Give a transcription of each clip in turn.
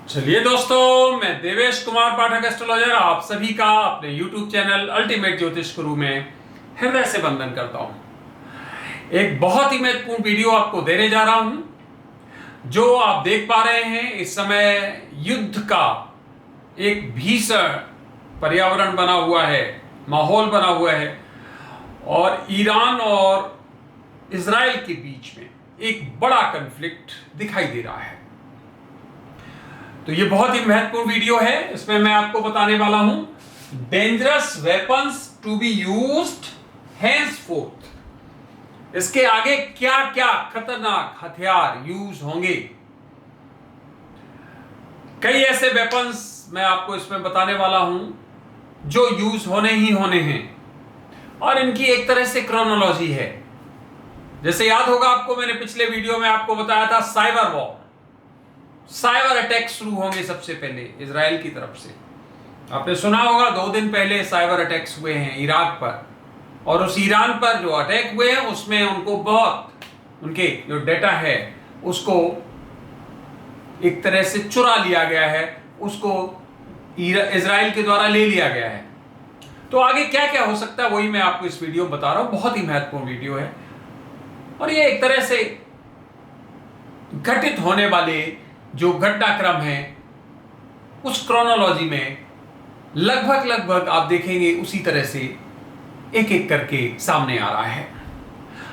चलिए दोस्तों, मैं देवेश कुमार पाठक एस्ट्रोलॉजर आप सभी का अपने YouTube चैनल अल्टीमेट ज्योतिष गुरु में हृदय से वंदन करता हूं। एक बहुत ही महत्वपूर्ण वीडियो आपको देने जा रहा हूं। जो आप देख पा रहे हैं, इस समय युद्ध का एक भीषण पर्यावरण बना हुआ है, माहौल बना हुआ है और ईरान और इजराइल के बीच में एक बड़ा कॉन्फ्लिक्ट दिखाई दे रहा है। तो ये बहुत ही महत्वपूर्ण वीडियो है। इसमें मैं आपको बताने वाला हूं dangerous weapons to be used henceforth। इसके आगे क्या क्या खतरनाक हथियार यूज होंगे। कई ऐसे वेपन्स मैं आपको इसमें बताने वाला हूं जो यूज होने ही होने हैं और इनकी एक तरह से क्रोनोलॉजी है। जैसे याद होगा आपको, मैंने पिछले वीडियो में आपको बताया था साइबर वॉर, साइबर अटैक शुरू होंगे सबसे पहले इजराइल की तरफ से। आपने सुना होगा 2 दिन पहले साइबर अटैक्स हुए हैं इराक पर, और उस ईरान पर जो अटैक हुए हैं उसमें उनको बहुत उनके जो डेटा है उसको एक तरह से चुरा लिया गया है, उसको इजराइल के द्वारा ले लिया गया है। तो आगे क्या क्या हो सकता है वही मैं आपको इस वीडियो में बता रहा हूं। बहुत ही महत्वपूर्ण वीडियो है और ये एक तरह से घटित होने वाले जो घटनाक्रम है उस क्रोनोलॉजी में लगभग आप देखेंगे उसी तरह से एक एक करके सामने आ रहा है।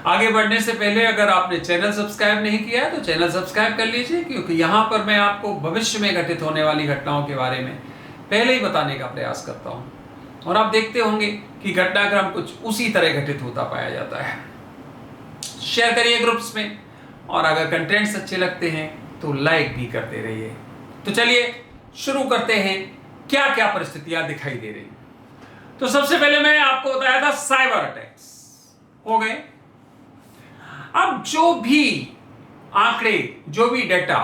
आगे बढ़ने से पहले अगर आपने चैनल सब्सक्राइब नहीं किया है तो चैनल सब्सक्राइब कर लीजिए, क्योंकि यहां पर मैं आपको भविष्य में घटित होने वाली घटनाओं के बारे में पहले ही बताने का प्रयास करता हूं और आप देखते होंगे कि घटनाक्रम कुछ उसी तरह घटित होता पाया जाता है। शेयर करिए ग्रुप्स में और अगर कंटेंट्स अच्छे लगते हैं तो लाइक भी करते रहिए। तो चलिए शुरू करते हैं क्या क्या परिस्थितियां दिखाई दे रही। तो सबसे पहले मैंने आपको बताया था साइबर अटैक्स हो गए। अब जो भी आंकड़े, जो भी डेटा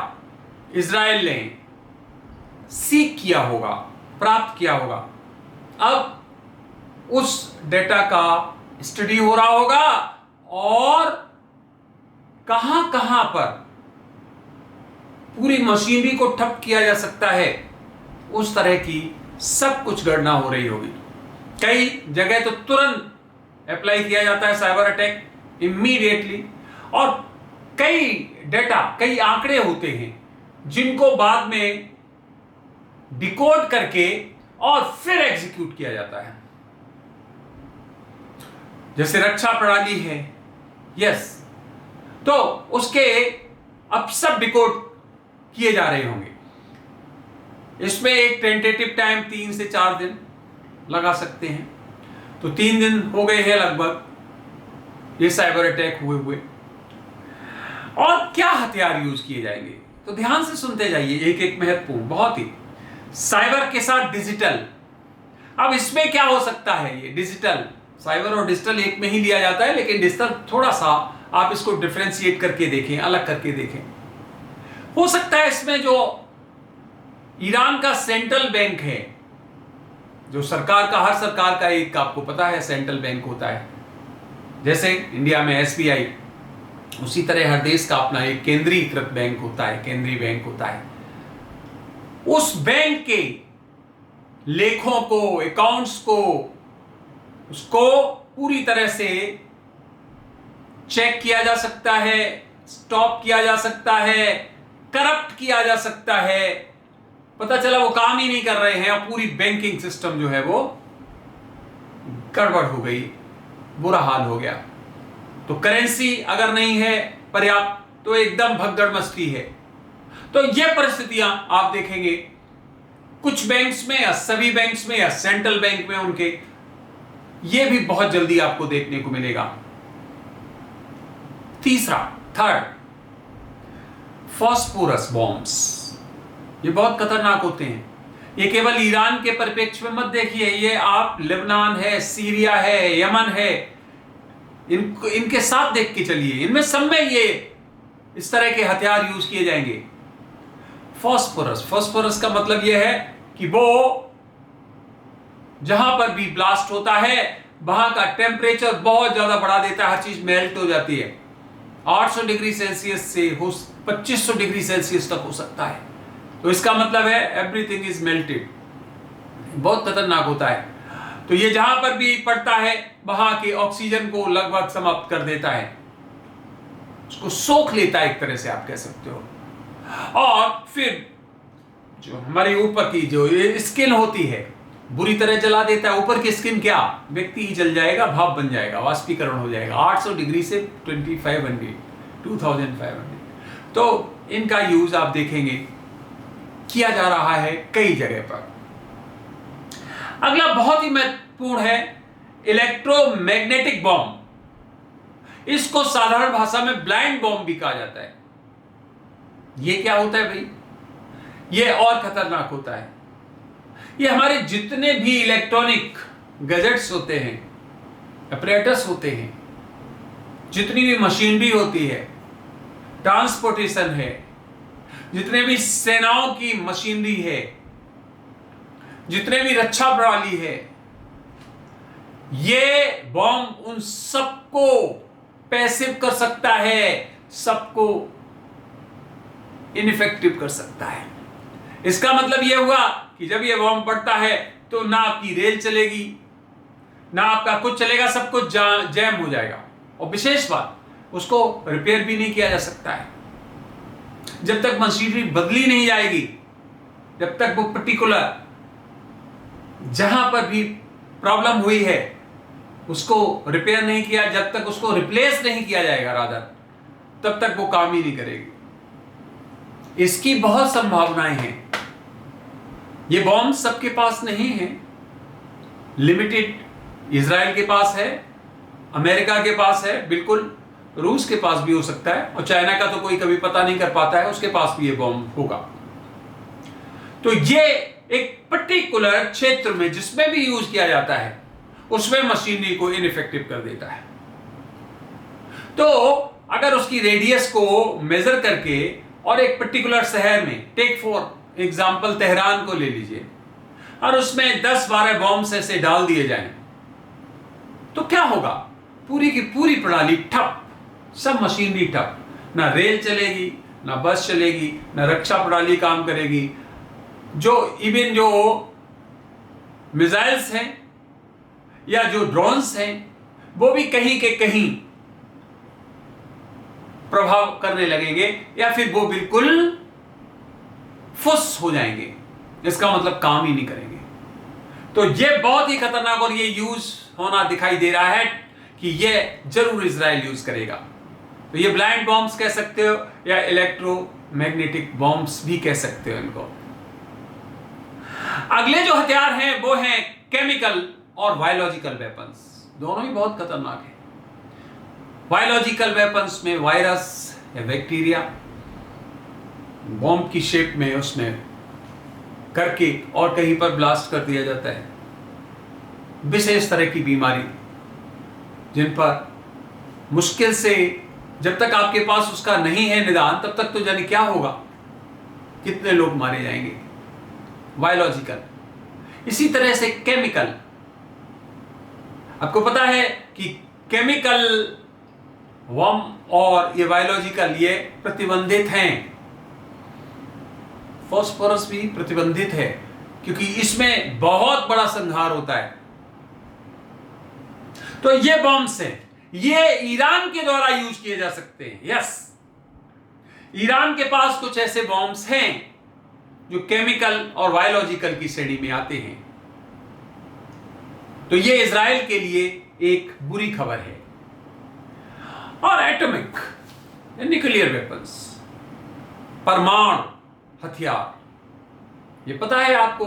इजराइल ने सीख किया होगा, प्राप्त किया होगा, अब उस डेटा का स्टडी हो रहा होगा और कहां कहां पर पूरी मशीनरी को ठप किया जा सकता है उस तरह की सब कुछ गणना हो रही होगी। कई जगह तो तुरंत अप्लाई किया जाता है साइबर अटैक इमीडिएटली, और कई डेटा, कई आंकड़े होते हैं जिनको बाद में डिकोड करके और फिर एग्जीक्यूट किया जाता है। जैसे रक्षा प्रणाली है, यस, तो उसके अब सब डिकोड किए जा रहे होंगे। इसमें एक टेंटेटिव टाइम 3 से 4 दिन लगा सकते हैं। तो 3 दिन हो गए हैं लगभग ये साइबर अटैक हुए और क्या हथियार यूज किए जाएंगे तो ध्यान से सुनते जाइए, एक एक महत्वपूर्ण, बहुत ही। साइबर के साथ डिजिटल। अब इसमें क्या हो सकता है, ये डिजिटल, साइबर और डिजिटल एक में ही लिया जाता है, लेकिन डिजिटल थोड़ा सा आप इसको डिफरेंशिएट करके देखें, अलग करके देखें। हो सकता है इसमें जो ईरान का सेंट्रल बैंक है, जो सरकार का, हर सरकार का एक आपको पता है सेंट्रल बैंक होता है, जैसे इंडिया में SBI, उसी तरह हर देश का अपना एक केंद्रीकृत बैंक होता है, केंद्रीय बैंक होता है। उस बैंक के लेखों को, अकाउंट्स को, उसको पूरी तरह से चेक किया जा सकता है, स्टॉप किया जा सकता है, करप्ट किया जा सकता है। पता चला वो काम ही नहीं कर रहे हैं और पूरी बैंकिंग सिस्टम जो है वो गड़बड़ हो गई, बुरा हाल हो गया। तो करेंसी अगर नहीं है पर्याप्त तो एकदम भगदड़ मस्ती है। तो ये परिस्थितियां आप देखेंगे कुछ बैंक्स में या सभी बैंक्स में या सेंट्रल बैंक में उनके, ये भी बहुत जल्दी आपको देखने को मिलेगा। Third, phosphorus bombs. ये बहुत खतरनाक होते हैं। ये केवल ईरान के परिप्रेक्ष्य में मत देखिए, ये आप लेबनान है, सीरिया है, यमन है, इनके साथ देख के चलिए। इनमें सब में ये इस तरह के हथियार यूज किए जाएंगे। फास्फोरस का मतलब यह है कि वो जहां पर भी ब्लास्ट होता है वहां का टेम्परेचर बहुत ज्यादा बढ़ा देता है, हर चीज मेल्ट हो जाती है। 800 डिग्री सेल्सियस से 2500 डिग्री सेल्सियस तक हो सकता है। तो इसका मतलब है एवरीथिंग इज मेल्टेड। बहुत खतरनाक होता है। तो ये जहां पर भी पड़ता है वहां के ऑक्सीजन को लगभग समाप्त कर देता है, उसको सोख लेता है एक तरह से आप कह सकते हो। और फिर जो हमारी ऊपर की जो स्किन होती है बुरी तरह जला देता है। ऊपर की स्किन क्या, व्यक्ति ही जल जाएगा, भाप बन जाएगा, वाष्पीकरण हो जाएगा 800 डिग्री से 2500 तो इनका यूज आप देखेंगे किया जा रहा है कई जगह पर। अगला बहुत ही महत्वपूर्ण है इलेक्ट्रोमैग्नेटिक बॉम्ब। इसको साधारण भाषा में ब्लाइंड बॉम्ब भी कहा जाता है। यह क्या होता है भाई? यह और खतरनाक होता है। ये हमारे जितने भी इलेक्ट्रॉनिक गैजेट्स होते हैं, अपरेटस होते हैं, जितनी भी मशीनरी होती है, ट्रांसपोर्टेशन है, जितने भी सेनाओं की मशीनरी है, जितने भी रक्षा प्रणाली है, ये बॉम्ब उन सबको पैसिव कर सकता है, सबको इनइफेक्टिव कर सकता है। इसका मतलब यह हुआ कि जब यह बॉम्ब पड़ता है तो ना आपकी रेल चलेगी, ना आपका कुछ चलेगा, सब कुछ जैम हो जाएगा। और विशेष बात, उसको रिपेयर भी नहीं किया जा सकता है। जब तक मशीनरी बदली नहीं जाएगी, जब तक वो पर्टिकुलर जहां पर भी प्रॉब्लम हुई है उसको रिपेयर नहीं किया, जब तक उसको रिप्लेस नहीं किया जाएगा रादर, तब तक वो काम ही नहीं करेगी। इसकी बहुत संभावनाएं हैं। ये बॉम्ब सबके पास नहीं है, लिमिटेड इजराइल के पास है, अमेरिका के पास है, बिल्कुल रूस के पास भी हो सकता है, और चाइना का तो कोई कभी पता नहीं कर पाता है, उसके पास भी ये बॉम्ब होगा। तो ये एक पर्टिकुलर क्षेत्र में जिसमें भी यूज किया जाता है उसमें मशीनरी को इनइफेक्टिव कर देता है। तो अगर उसकी रेडियस को मेजर करके और एक पर्टिकुलर शहर में, टेक फॉर एग्जांपल तेहरान को ले लीजिए, और उसमें 10-12 बॉम्ब्स ऐसे डाल दिए जाएं, तो क्या होगा? पूरी की पूरी प्रणाली ठप, सब मशीनरी ठप, ना रेल चलेगी, ना बस चलेगी, ना रक्षा प्रणाली काम करेगी, जो इवन जो मिसाइल्स हैं या जो ड्रोन्स हैं वो भी कहीं के कहीं प्रभाव करने लगेंगे, या फिर वो बिल्कुल फुस हो जाएंगे, इसका मतलब काम ही नहीं करेंगे। तो ये बहुत ही खतरनाक, और ये यूज होना दिखाई दे रहा है कि ये जरूर इजराइल यूज करेगा। तो ये ब्लाइंड बॉम्ब्स कह सकते हो या इलेक्ट्रोमैग्नेटिक बॉम्ब्स भी कह सकते हो इनको। अगले जो हथियार हैं वो हैं केमिकल और बायोलॉजिकल वेपन्स। दोनों ही बहुत खतरनाक है। बायोलॉजिकल वेपन्स में वायरस या बैक्टीरिया बॉम्ब की शेप में उसमें करके और कहीं पर ब्लास्ट कर दिया जाता है। विशेष तरह की बीमारी जिन पर मुश्किल से, जब तक आपके पास उसका नहीं है निदान, तब तक तो जाने क्या होगा, कितने लोग मारे जाएंगे। बायोलॉजिकल। इसी तरह से केमिकल, आपको पता है कि केमिकल बॉम्ब और ये बायोलॉजिकल ये प्रतिबंधित हैं। फास्फोरस भी प्रतिबंधित है क्योंकि इसमें बहुत बड़ा संहार होता है। तो ये बॉम्ब्स हैं, ये ईरान के द्वारा यूज किए जा सकते हैं। यस, ईरान के पास कुछ ऐसे बॉम्ब्स हैं जो केमिकल और बायोलॉजिकल की श्रेणी में आते हैं। तो ये इजराइल के लिए एक बुरी खबर है। और एटॉमिक न्यूक्लियर वेपन्स, परमाणु हथियार, ये पता है आपको,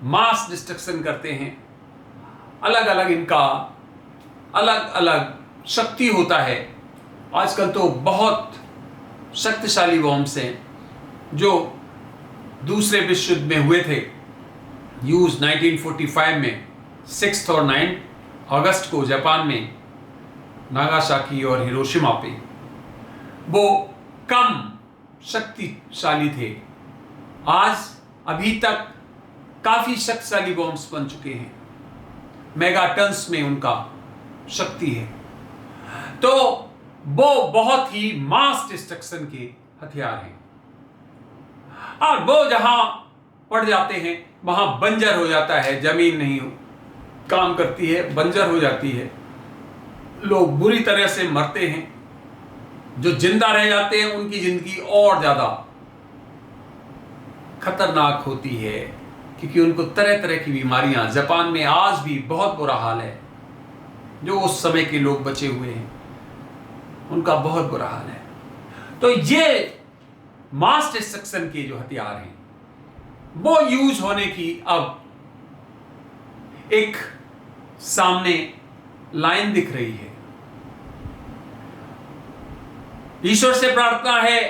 मास डिस्ट्रक्शन करते हैं। अलग अलग इनका अलग अलग शक्ति होता है। आजकल तो बहुत शक्तिशाली बॉम्ब्स हैं जो दूसरे विश्व युद्ध में हुए थे यूज 1945 में 6 और 9 अगस्त को जापान में नागासाकी और हिरोशिमा पे। वो कम शक्तिशाली थे, आज अभी तक काफी शक्तिशाली बॉम्ब्स बन चुके हैं, मेगाटन्स में उनका शक्ति है। तो वो बहुत ही मास डिस्ट्रक्शन के हथियार हैं। और वो जहां पड़ जाते हैं वहां बंजर हो जाता है, जमीन नहीं काम करती है, बंजर हो जाती है, लोग बुरी तरह से मरते हैं। जो जिंदा रह जाते हैं उनकी जिंदगी और ज्यादा खतरनाक होती है, क्योंकि उनको तरह तरह की बीमारियां, जापान में आज भी बहुत बुरा हाल है, जो उस समय के लोग बचे हुए हैं उनका बहुत बुरा हाल है। तो ये मास डिस्ट्रक्शन के जो हथियार हैं वो यूज होने की अब एक सामने लाइन दिख रही है। ईश्वर से प्रार्थना है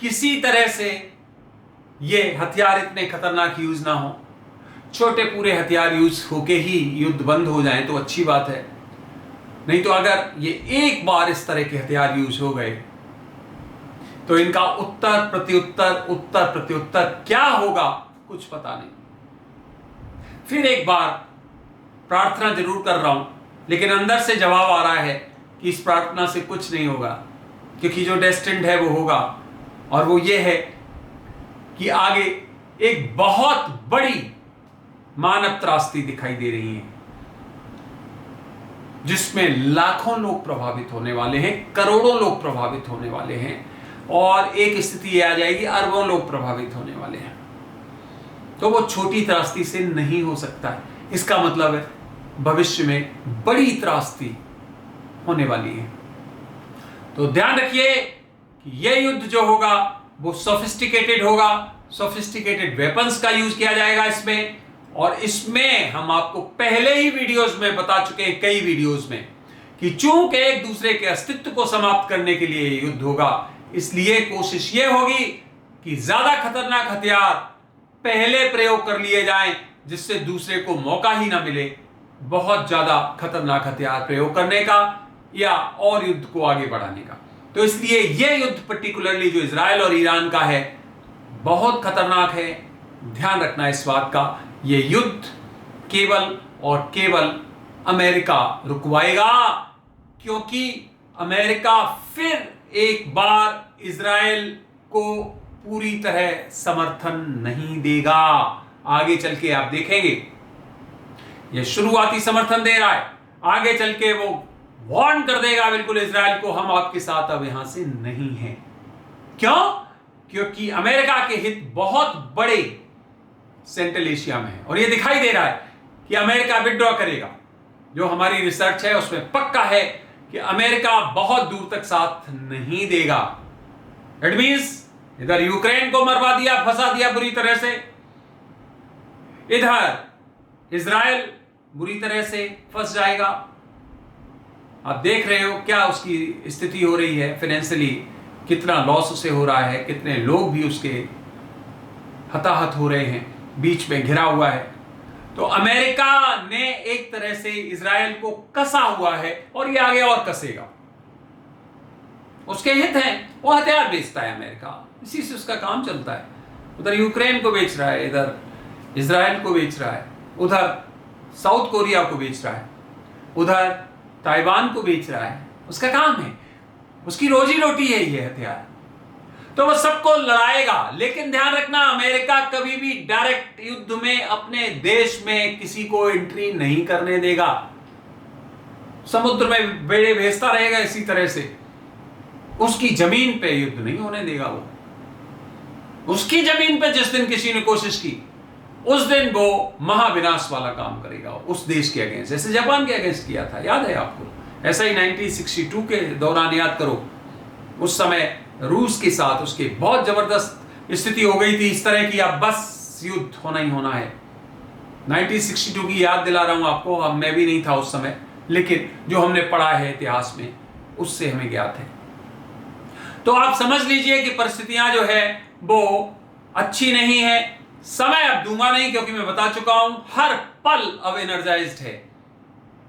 किसी तरह से ये हथियार इतने खतरनाक यूज ना हो, छोटे पूरे हथियार यूज होके ही युद्ध बंद हो जाए तो अच्छी बात है। नहीं तो अगर ये एक बार इस तरह के हथियार यूज हो गए तो इनका उत्तर प्रत्युत्तर क्या होगा कुछ पता नहीं। फिर एक बार प्रार्थना जरूर कर रहा हूं, लेकिन अंदर से जवाब आ रहा है कि इस प्रार्थना से कुछ नहीं होगा, क्योंकि जो डेस्टिन्ड है वो होगा। और वो ये है कि आगे एक बहुत बड़ी मानव त्रासदी दिखाई दे रही है, जिसमें लाखों लोग प्रभावित होने वाले हैं, करोड़ों लोग प्रभावित होने वाले हैं, और एक स्थिति आ जाएगी अरबों लोग प्रभावित होने वाले हैं। तो वो छोटी त्रासदी से नहीं हो सकता है। इसका मतलब है भविष्य में बड़ी त्रासदी होने वाली है। तो ध्यान रखिए कि यह युद्ध जो होगा वो सोफिस्टिकेटेड होगा, सोफिस्टिकेटेड वेपन्स का यूज किया जाएगा इसमें। और इसमें हम आपको पहले ही वीडियोस में बता चुके हैं, कई वीडियोस में, कि चूंकि एक दूसरे के अस्तित्व को समाप्त करने के लिए युद्ध होगा, इसलिए कोशिश यह होगी कि ज्यादा खतरनाक हथियार पहले प्रयोग कर लिए जाएं, जिससे दूसरे को मौका ही ना मिले बहुत ज्यादा खतरनाक हथियार प्रयोग करने का या और युद्ध को आगे बढ़ाने का। तो इसलिए यह युद्ध पर्टिकुलरली जो इजराइल और ईरान का है बहुत खतरनाक है। ध्यान रखना इस बात का, यह युद्ध केवल और केवल अमेरिका रुकवाएगा, क्योंकि अमेरिका फिर एक बार इजराइल को पूरी तरह समर्थन नहीं देगा। आगे चल के आप देखेंगे यह शुरुआती समर्थन दे रहा है, आगे चल के वो वार्न कर देगा बिल्कुल इजराइल को, हम आपके साथ अब यहां से नहीं हैं। क्यों? क्योंकि अमेरिका के हित बहुत बड़े सेंट्रल एशिया में है, और यह दिखाई दे रहा है कि अमेरिका विड्रॉ करेगा। जो हमारी रिसर्च है उसमें पक्का है कि अमेरिका बहुत दूर तक साथ नहीं देगा। इट मींस इधर यूक्रेन को मरवा दिया, फंसा दिया बुरी तरह से, इधर इजराइल बुरी तरह से फंस जाएगा। आप देख रहे हो क्या उसकी स्थिति हो रही है, फाइनेंशियली कितना लॉस उसे हो रहा है, कितने लोग भी उसके हताहत हो रहे हैं, बीच में घिरा हुआ है। तो अमेरिका ने एक तरह से इजराइल को कसा हुआ है, और ये आगे और कसेगा। उसके हित हैं, वो हथियार बेचता है अमेरिका, इसी से उसका काम चलता है। उधर यूक्रेन को बेच रहा है, इधर इजराइल को बेच रहा है, उधर साउथ कोरिया को बेच रहा है, उधर ताइवान को बेच रहा है। उसका काम है, उसकी रोजी रोटी है ये हथियार। तो वह सबको लड़ाएगा। लेकिन ध्यान रखना, अमेरिका कभी भी डायरेक्ट युद्ध में अपने देश में किसी को एंट्री नहीं करने देगा। समुद्र में बेड़े भेजता रहेगा इसी तरह से, उसकी जमीन पे युद्ध नहीं होने देगा वो। उसकी जमीन पे जिस दिन किसी ने कोशिश की, उस दिन वो महाविनाश वाला काम करेगा उस देश के अगेंस्ट, जैसे जापान के अगेंस्ट किया था, याद है आपको? ऐसा ही 1962 के दौरान याद करो, उस समय रूस के साथ उसके बहुत जबरदस्त स्थिति हो गई थी इस तरह की, अब बस युद्ध होना ही होना है। 1962 की याद दिला रहा हूं आपको, अब मैं भी नहीं था उस समय, लेकिन जो हमने पढ़ा है इतिहास में उससे हमें ज्ञात है। तो आप समझ लीजिए कि परिस्थितियां जो है वो अच्छी नहीं है। समय अब दूंगा नहीं, क्योंकि मैं बता चुका हूं हर पल अब एनर्जाइज्ड है।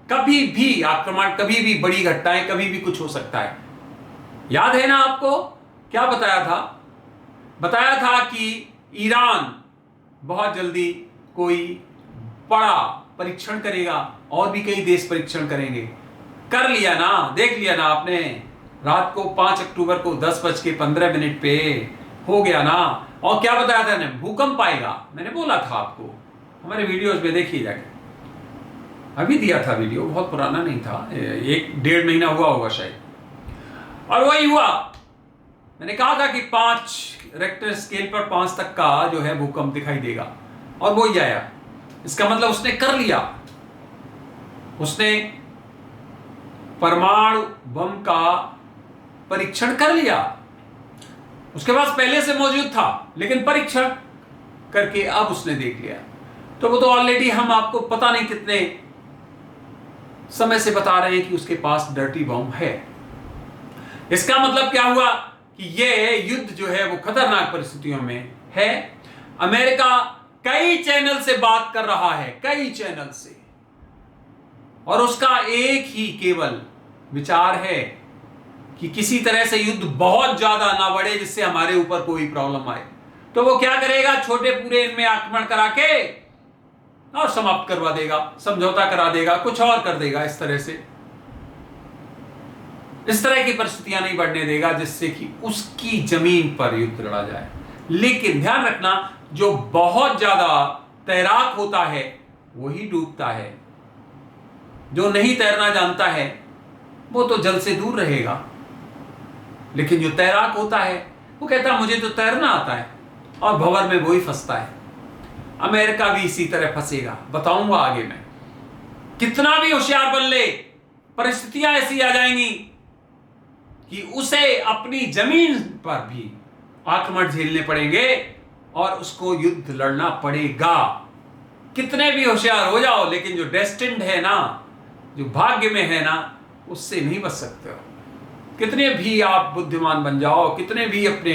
कभी भी आक्रमण, कभी भी बड़ी घटनाएं, कभी भी कुछ हो सकता है। याद है ना आपको क्या बताया था? बताया था कि ईरान बहुत जल्दी कोई बड़ा परीक्षण करेगा, और भी कई देश परीक्षण करेंगे। कर लिया ना, देख लिया ना आपने। रात को 5 अक्टूबर को 10:15 पे हो गया ना। और क्या बताया था ने, भूकंप आएगा, मैंने बोला था आपको, हमारे वीडियोस में देखिए जाके, अभी दिया था वीडियो, बहुत पुराना नहीं था, 1-1.5 महीना हुआ होगा शायद। और वही हुआ, मैंने कहा था कि 5 रेक्टर स्केल पर 5 तक का जो है भूकंप दिखाई देगा, और वो ही आया। इसका मतलब उसने कर लिया, उसने परमाणु बम का परीक्षण कर लिया। उसके पास पहले से मौजूद था, लेकिन परीक्षण करके अब उसने देख लिया। तो वो तो ऑलरेडी हम आपको पता नहीं कितने समय से बता रहे हैं कि उसके पास डर्टी बम है। इसका मतलब क्या हुआ कि ये युद्ध जो है वो खतरनाक परिस्थितियों में है। अमेरिका कई चैनल से बात कर रहा है, कई चैनल से, और उसका एक ही केवल विचार है कि किसी तरह से युद्ध बहुत ज्यादा ना बढ़े जिससे हमारे ऊपर कोई प्रॉब्लम आए। तो वो क्या करेगा, छोटे पूरे इनमें आक्रमण करा के और समाप्त करवा देगा, समझौता करा देगा, कुछ और कर देगा। इस तरह से, इस तरह की परिस्थितियां नहीं बढ़ने देगा जिससे कि उसकी जमीन पर युद्ध लड़ा जाए। लेकिन ध्यान रखना, जो बहुत ज्यादा तैराक होता है वही डूबता है, जो नहीं तैरना जानता है वो तो जल से दूर रहेगा। लेकिन जो तैराक होता है वो कहता है मुझे तो तैरना आता है, और भंवर में वही फंसता है। अमेरिका भी इसी तरह फंसेगा, बताऊंगा आगे मैं। कितना भी होशियार बन ले, परिस्थितियां ऐसी आ जाएंगी कि उसे अपनी जमीन पर भी आक्रमण झेलने पड़ेंगे और उसको युद्ध लड़ना पड़ेगा। कितने भी होशियार हो जाओ, लेकिन जो डेस्टिन्ड है ना, जो भाग्य में है ना, उससे नहीं बच सकते हो। कितने भी आप बुद्धिमान बन जाओ, कितने भी अपने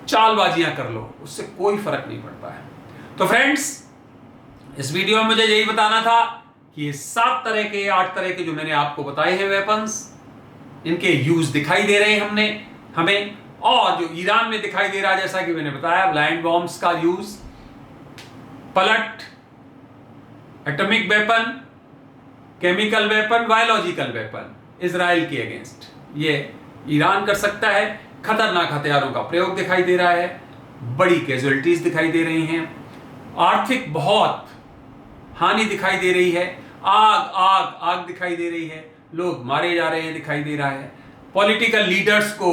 चालबाजियां कर लो, उससे कोई फर्क नहीं पड़ता है। तो फ्रेंड्स, इस वीडियो में मुझे यही बताना था कि ये 7 तरह के 8 तरह के जो मैंने आपको बताए हैं वेपन्स, इनके यूज दिखाई दे रहे हैं हमें। और जो ईरान में दिखाई दे रहा है, जैसा कि मैंने बताया, ब्लाइंड बॉम्ब्स का यूज, पलट, atomic weapon, chemical weapon, biological weapon Israel के अगेंस्ट, ये ईरान कर सकता है। खतरनाक हथियारों का प्रयोग दिखाई दे रहा है, बड़ी कैजुअलिटीज दिखाई दे रही हैं, आर्थिक बहुत हानि दिखाई दे रही है, आग आग आग दिखाई दे रही है, लोग मारे जा रहे हैं दिखाई दे रहा है, पॉलिटिकल लीडर्स को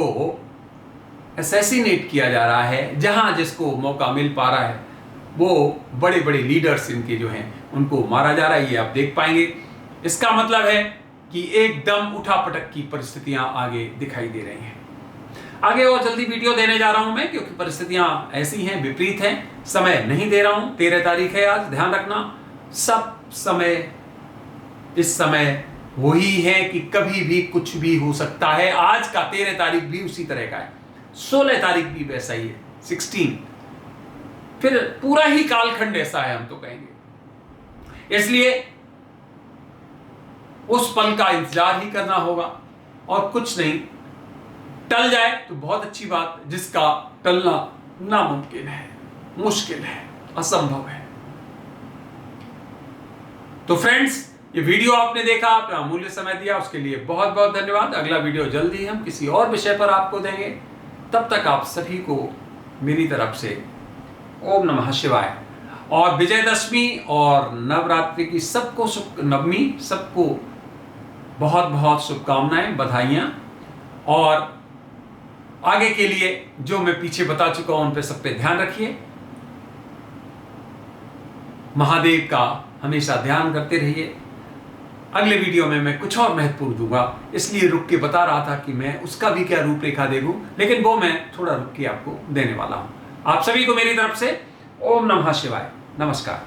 असैसिनेट किया जा रहा है। जहां जिसको मौका मिल पा रहा है वो बड़े बड़े लीडर्स इनके जो हैं उनको मारा जा रहा है, ये आप देख पाएंगे। इसका मतलब है कि एकदम उठापटक की परिस्थितियां आगे दिखाई दे रही हैं। आगे और जल्दी वीडियो देने जा रहा हूं मैं, क्योंकि परिस्थितियां ऐसी हैं, विपरीत हैं, समय नहीं दे रहा हूं। 13 तारीख है आज, ध्यान रखना। सब समय इस समय वही है कि कभी भी कुछ भी हो सकता है। आज का 13 तारीख भी उसी तरह का है, 16 तारीख भी वैसा ही है, 16, फिर पूरा ही कालखंड ऐसा है, हम तो कहेंगे। इसलिए उस पल का इंतजार ही करना होगा, और कुछ नहीं। टल जाए तो बहुत अच्छी बात, जिसका टलना नामुमकिन है, मुश्किल है, असंभव है। तो फ्रेंड्स, ये वीडियो आपने देखा, अपना अमूल्य समय दिया, उसके लिए बहुत बहुत धन्यवाद। अगला वीडियो जल्दी हम किसी और विषय पर आपको देंगे। तब तक आप सभी को मेरी तरफ से ओम नमः शिवाय, और विजयदशमी और नवरात्रि की सबको नवमी सबको बहुत बहुत शुभकामनाएं, बधाइयां। और आगे के लिए जो मैं पीछे बता चुका हूं उन पे सब पे ध्यान रखिए। महादेव का हमेशा ध्यान करते रहिए। अगले वीडियो में मैं कुछ और महत्वपूर्ण दूंगा, इसलिए रुक के बता रहा था कि मैं उसका भी क्या रूपरेखा दे दूं, लेकिन वो मैं थोड़ा रुक के आपको देने वाला हूं। आप सभी को मेरी तरफ से ओम नमः शिवाय, नमस्कार।